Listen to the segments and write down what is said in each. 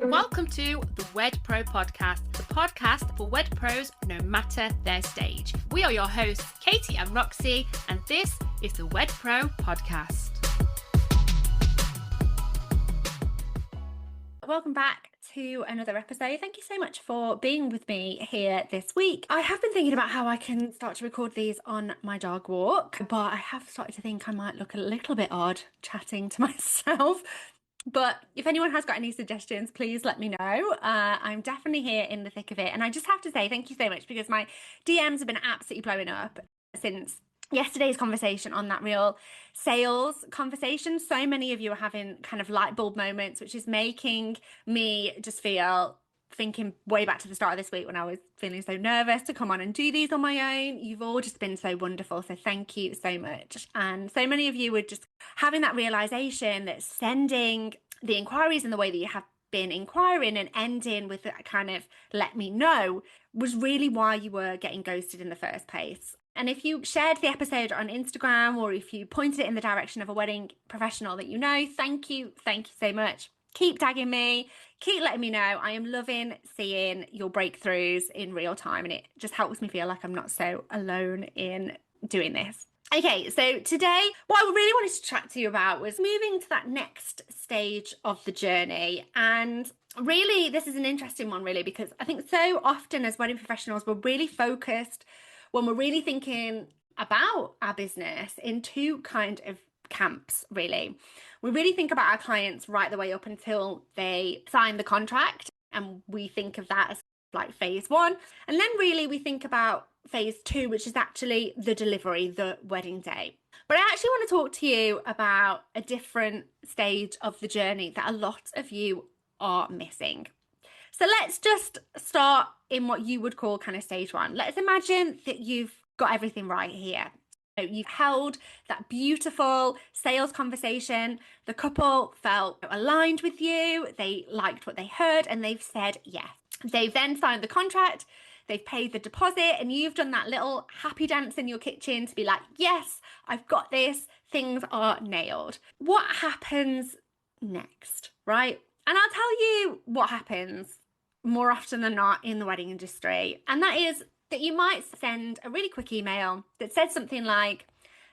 Welcome to the Wed Pro podcast, the podcast for Wed Pros no matter their stage. We are your hosts, Katie and Roxy, and this is the Wed Pro podcast. Welcome back to another episode. Thank you so much for being with me here this week. I have been thinking about how I can start to record these on my dog walk, but I have started to think I might look a little bit odd chatting to myself. But if anyone has got any suggestions, please let me know. I'm definitely here in the thick of it. And I just have to say thank you so much, because my DMs have been absolutely blowing up since yesterday's conversation on that real sales conversation. So many of you are having kind of light bulb moments, which is making me just thinking way back to the start of this week when I was feeling so nervous to come on and do these on my own. You've all just been so wonderful. So thank you so much. And so many of you were just having that realization that sending the inquiries in the way that you have been inquiring and ending with that kind of let me know was really why you were getting ghosted in the first place. And if you shared the episode on Instagram, or if you pointed it in the direction of a wedding professional that you know, thank you so much. Keep tagging me, keep letting me know. I am loving seeing your breakthroughs in real time, and it just helps me feel like I'm not so alone in doing this. Okay, so today, what I really wanted to chat to you about was moving to that next stage of the journey. And really, this is an interesting one, really, because I think so often as wedding professionals, we're really focused when we're really thinking about our business in two kind of camps, really. We really think about our clients right the way up until they sign the contract, and we think of that as like phase one. And then really we think about phase two, which is actually the delivery, the wedding day. But I actually want to talk to you about a different stage of the journey that a lot of you are missing. So let's just start in what you would call kind of stage one. Let's imagine that you've got everything right here. You've held that beautiful sales conversation. The couple felt aligned with you. They liked what they heard and they've said yes. They've then signed the contract. They've paid the deposit, and you've done that little happy dance in your kitchen to be like, yes, I've got this. Things are nailed. What happens next, right? And I'll tell you what happens more often than not in the wedding industry. And that is that you might send a really quick email that says something like,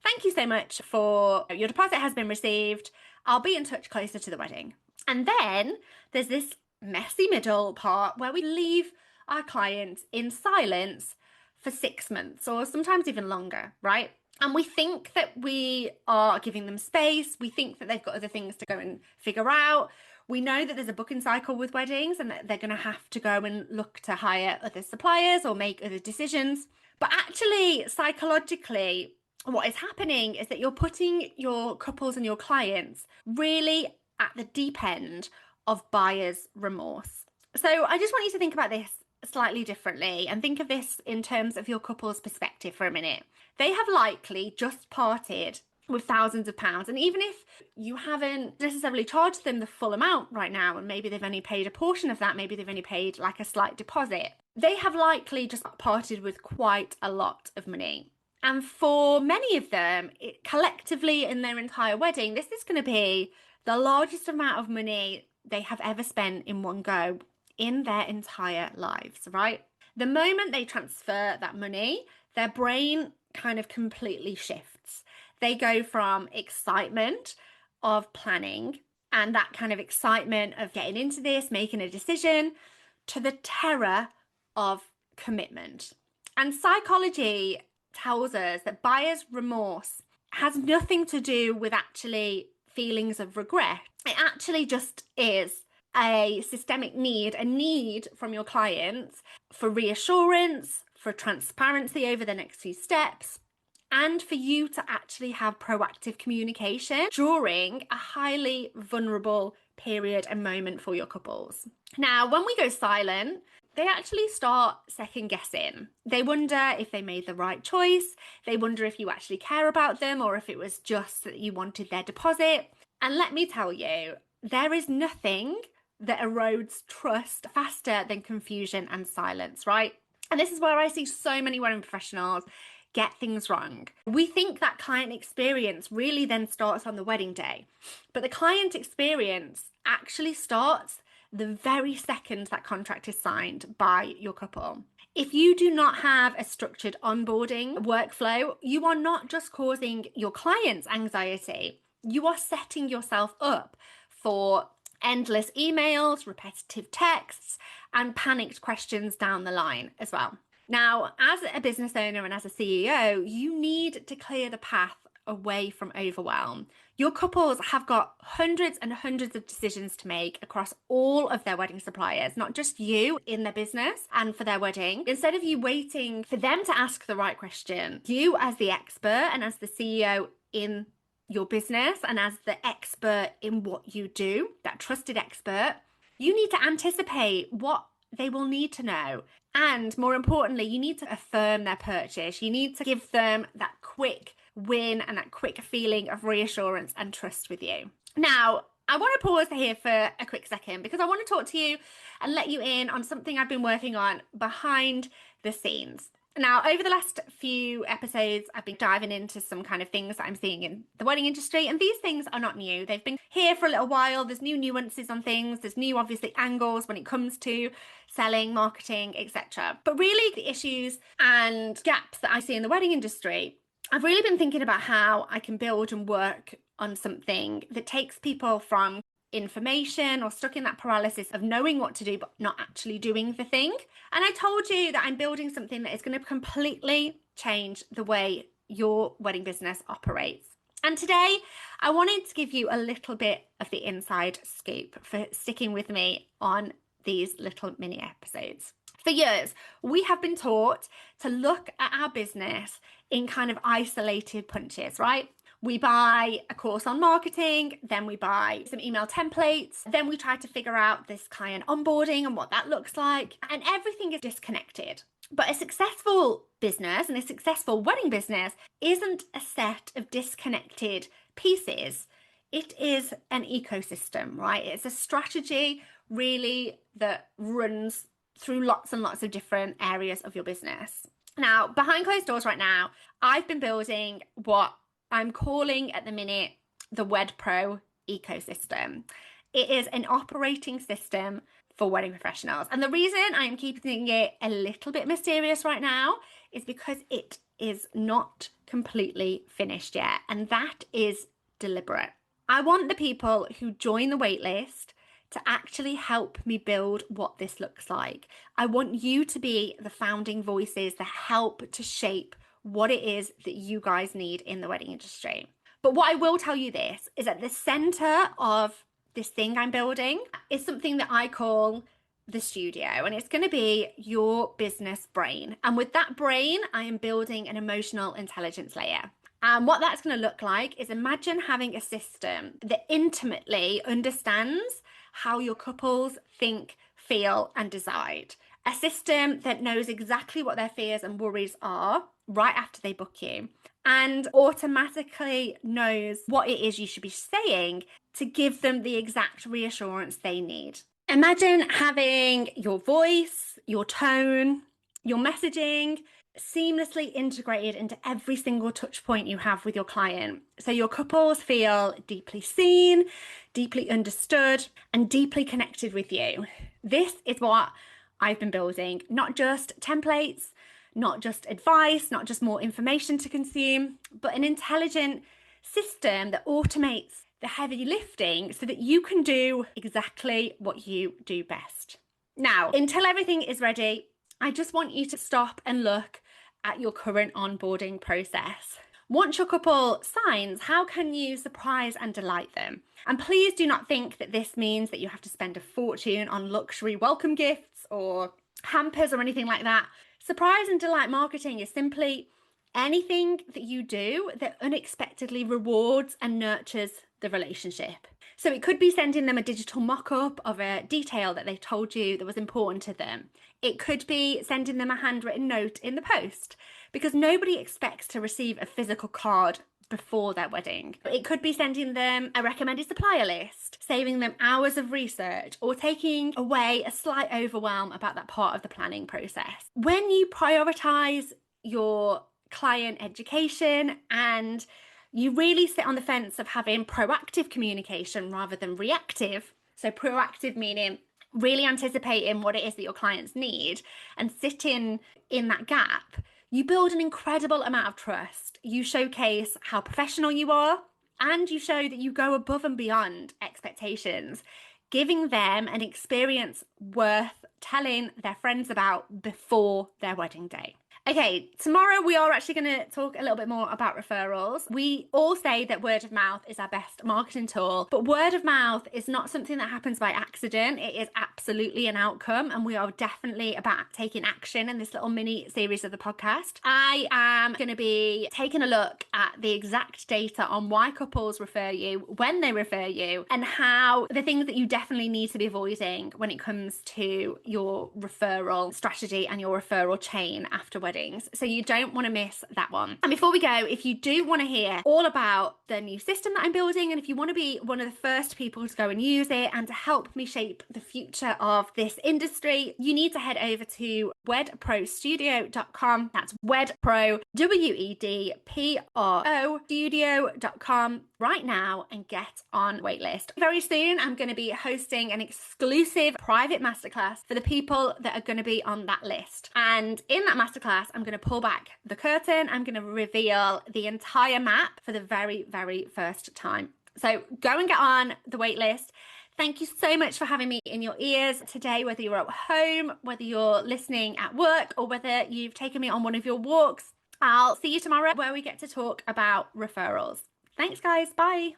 thank you so much for your deposit has been received. I'll be in touch closer to the wedding. And then there's this messy middle part where we leave our clients in silence for 6 months or sometimes even longer, right? And we think that we are giving them space. We think that they've got other things to go and figure out. We know that there's a booking cycle with weddings and that they're going to have to go and look to hire other suppliers or make other decisions. But actually, psychologically, what is happening is that you're putting your couples and your clients really at the deep end of buyer's remorse. So I just want you to think about this slightly differently and think of this in terms of your couple's perspective for a minute. They have likely just parted with thousands of pounds, and even if you haven't necessarily charged them the full amount right now, and maybe they've only paid a portion of that, maybe they've only paid like a slight deposit, they have likely just parted with quite a lot of money. And for many of them, collectively in their entire wedding, this is going to be the largest amount of money they have ever spent in one go in their entire lives, right? The moment they transfer that money, their brain kind of completely shifts. They go from excitement of planning and that kind of excitement of getting into this, making a decision, to the terror of commitment. And psychology tells us that buyer's remorse has nothing to do with actually feelings of regret. It actually just is a systemic need, a need from your clients for reassurance, for transparency over the next few steps, and for you to actually have proactive communication during a highly vulnerable period and moment for your couples. Now, when we go silent, they actually start second guessing. They wonder if they made the right choice. They wonder if you actually care about them or if it was just that you wanted their deposit. And let me tell you, there is nothing that erodes trust faster than confusion and silence, right? And this is where I see so many wedding professionals get things wrong. We think that client experience really then starts on the wedding day, but the client experience actually starts the very second that contract is signed by your couple. If you do not have a structured onboarding workflow, you are not just causing your clients anxiety, you are setting yourself up for endless emails, repetitive texts, and panicked questions down the line as well. Now, as a business owner and as a CEO, you need to clear the path away from overwhelm. Your couples have got hundreds and hundreds of decisions to make across all of their wedding suppliers, not just you in their business and for their wedding. Instead of you waiting for them to ask the right question, you as the expert and as the CEO in your business and as the expert in what you do, that trusted expert, you need to anticipate what they will need to know. And more importantly, you need to affirm their purchase. You need to give them that quick win and that quick feeling of reassurance and trust with you. Now, I want to pause here for a quick second because I want to talk to you and let you in on something I've been working on behind the scenes. Now, over the last few episodes, I've been diving into some kind of things that I'm seeing in the wedding industry, and these things are not new. They've been here for a little while. There's new nuances on things. There's new, obviously, angles when it comes to selling, marketing, etc. But really, the issues and gaps that I see in the wedding industry, I've really been thinking about how I can build and work on something that takes people from information or stuck in that paralysis of knowing what to do but not actually doing the thing. And I told you that I'm building something that is going to completely change the way your wedding business operates. And today I wanted to give you a little bit of the inside scoop for sticking with me on these little mini episodes. For years, we have been taught to look at our business in kind of isolated punches, right? We buy a course on marketing, then we buy some email templates, then we try to figure out this client onboarding and what that looks like, and everything is disconnected. But a successful business and a successful wedding business isn't a set of disconnected pieces. It is an ecosystem, right? It's a strategy really that runs through lots and lots of different areas of your business. Now, behind closed doors right now, I've been building what I'm calling at the minute the WedPro ecosystem. It is an operating system for wedding professionals. And the reason I'm keeping it a little bit mysterious right now is because it is not completely finished yet. And that is deliberate. I want the people who join the waitlist to actually help me build what this looks like. I want you to be the founding voices that help to shape what it is that you guys need in the wedding industry. But what I will tell you this is at the center of this thing I'm building is something that I call the studio, and it's going to be your business brain. And with that brain, I am building an emotional intelligence layer. And what that's going to look like is imagine having a system that intimately understands how your couples think, feel, and decide. A system that knows exactly what their fears and worries are right after they book you and automatically knows what it is you should be saying to give them the exact reassurance they need. Imagine having your voice, your tone, your messaging seamlessly integrated into every single touch point you have with your client. So your couples feel deeply seen, deeply understood, and deeply connected with you. This is what I've been building, not just templates, not just advice, not just more information to consume, but an intelligent system that automates the heavy lifting so that you can do exactly what you do best. Now, until everything is ready, I just want you to stop and look at your current onboarding process. Once your couple signs, how can you surprise and delight them? And please do not think that this means that you have to spend a fortune on luxury welcome gifts or hampers or anything like that. Surprise and delight marketing is simply anything that you do that unexpectedly rewards and nurtures the relationship. So it could be sending them a digital mock-up of a detail that they told you that was important to them. It could be sending them a handwritten note in the post, because nobody expects to receive a physical card before their wedding. It could be sending them a recommended supplier list, saving them hours of research, or taking away a slight overwhelm about that part of the planning process. When you prioritize your client education and you really sit on the fence of having proactive communication rather than reactive, so proactive meaning really anticipating what it is that your clients need and sitting in that gap, you build an incredible amount of trust. You showcase how professional you are, and you show that you go above and beyond expectations, giving them an experience worth telling their friends about before their wedding day. Okay, tomorrow we are actually going to talk a little bit more about referrals. We all say that word of mouth is our best marketing tool, but word of mouth is not something that happens by accident. It is absolutely an outcome, and we are definitely about taking action in this little mini series of the podcast. I am going to be taking a look at the exact data on why couples refer you, when they refer you, and how the things that you definitely need to be avoiding when it comes to your referral strategy and your referral chain after weddings. So you don't want to miss that one. And before we go, if you do want to hear all about the new system that I'm building, and if you want to be one of the first people to go and use it and to help me shape the future of this industry, you need to head over to wedprostudio.com. That's wedpro, WEDPRO studio.com right now and get on waitlist. Very soon, I'm going to be hosting an exclusive private masterclass for the people that are going to be on that list. And in that masterclass, I'm going to pull back the curtain. I'm going to reveal the entire map for the very, very first time. So go and get on the waitlist. Thank you so much for having me in your ears today, whether you're at home, whether you're listening at work, or whether you've taken me on one of your walks. I'll see you tomorrow where we get to talk about referrals. Thanks, guys. Bye.